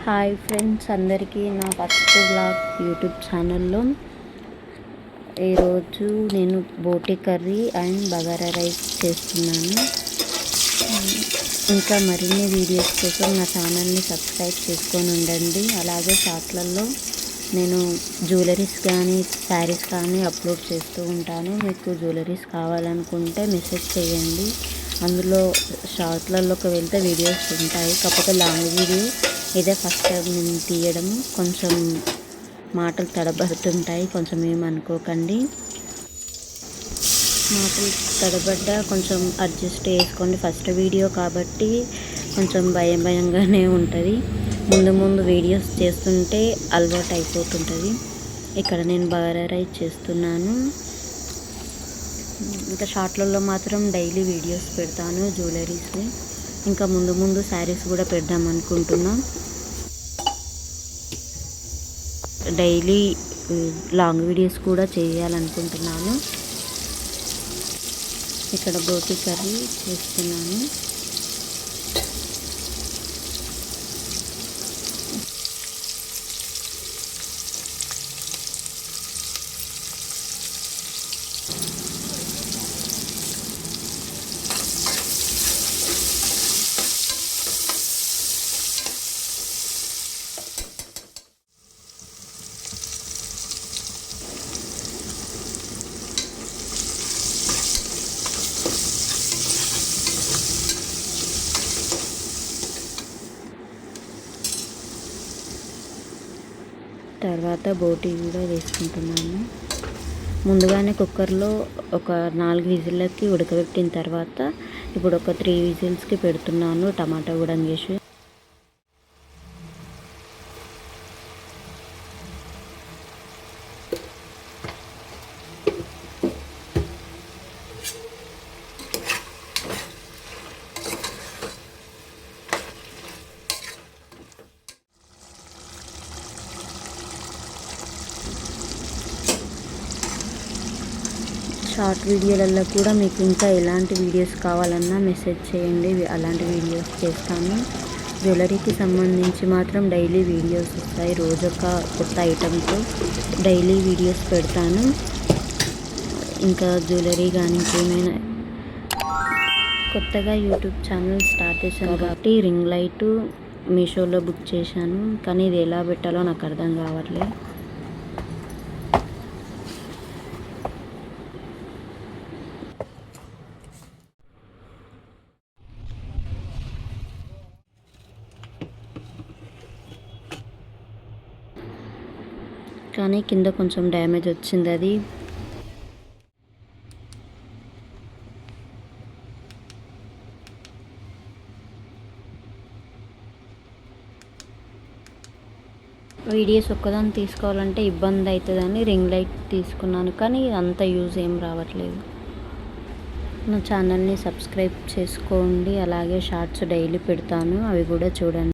Hi friends, అందరికీ నా first blog YouTube ఛానల్లో ఈరోజు నేను బోటి కర్రీ అండ్ బగారా రైస్ చేస్తున్నాను. ఇంకా మరిన్ని వీడియోస్ కోసం నా ఛానల్ని సబ్స్క్రైబ్ చేసుకొని ఉండండి. అలాగే షార్ట్లలో నేను జ్యువెలరీస్ కానీ శారీస్ కానీ అప్లోడ్ చేస్తూ ఉంటాను. మీకు జ్యువెలరీస్ కావాలనుకుంటే మెసేజ్ చేయండి. అందులో షార్ట్లలోకి వెళ్తే వీడియోస్ ఉంటాయి, కాకపోతే లాంగ్ వీడియో ఇదే ఫస్ట్ టైం నేను తీయడం. కొంచెం మాటలు తడబడుతుంటాయి, కొంచెం ఏమనుకోకండి. మాటలు తడబడ్డా కొంచెం అడ్జస్ట్ చేసుకోండి. ఫస్ట్ వీడియో కాబట్టి కొంచెం భయంగానే ఉంటుంది. ముందు వీడియోస్ చేస్తుంటే అలవాటు అయిపోతుంటుంది. ఇక్కడ నేను బగారా రైస్ చేస్తున్నాను. ఇంకా షార్ట్లలో మాత్రం డైలీ వీడియోస్ పెడతాను జ్యువెలరీస్. ఇంకా ముందు శారీస్ కూడా పెడదాం అనుకుంటున్నాం. డైలీ లాంగ్ వీడియోస్ కూడా చేయాలనుకుంటున్నాను. ఇక్కడ బోటి కర్రీ చేస్తున్నాను. తర్వాత బోటి కూడా వేసుకుంటున్నాను. ముందుగానే కుక్కర్లో ఒక 4 విజిల్లకి ఉడకబెట్టిన తర్వాత ఇప్పుడు ఒక 3 విజిల్స్కి పెడుతున్నాను. టమాటా కూడా వేసి షార్ట్ వీడియోలలో కూడా మీకు ఇంకా ఎలాంటి వీడియోస్ కావాలన్నా మెసేజ్ చేయండి, అలాంటి వీడియోస్ చేస్తాను. జ్యువెలరీకి సంబంధించి మాత్రం డైలీ వీడియోస్ వస్తాయి. రోజొక కొత్త ఐటెంతో డైలీ వీడియోస్ పెడతాను. ఇంకా జ్యువెలరీ కానీ ఇంకేమైనా కొత్తగా యూట్యూబ్ ఛానల్ స్టార్ట్ చేశాను కాబట్టి రింగ్ లైట్ మీషోలో బుక్ చేశాను, కానీ ఇది ఎలా పెట్టాలో నాకు అర్థం కావట్లేదు. కానీ కింద కొంచెం డ్యామేజ్ వచ్చింది. అది వీడియోస్ ఒక్కదాన్ని తీసుకోవాలంటే ఇబ్బంది అవుతుందని రింగ్ లైట్ తీసుకున్నాను, కానీ అంత యూజ్ ఏం రావట్లేదు. నా ఛానల్ని సబ్స్క్రైబ్ చేసుకోండి. అలాగే షార్ట్స్ డైలీ పెడతాను, అవి కూడా చూడండి.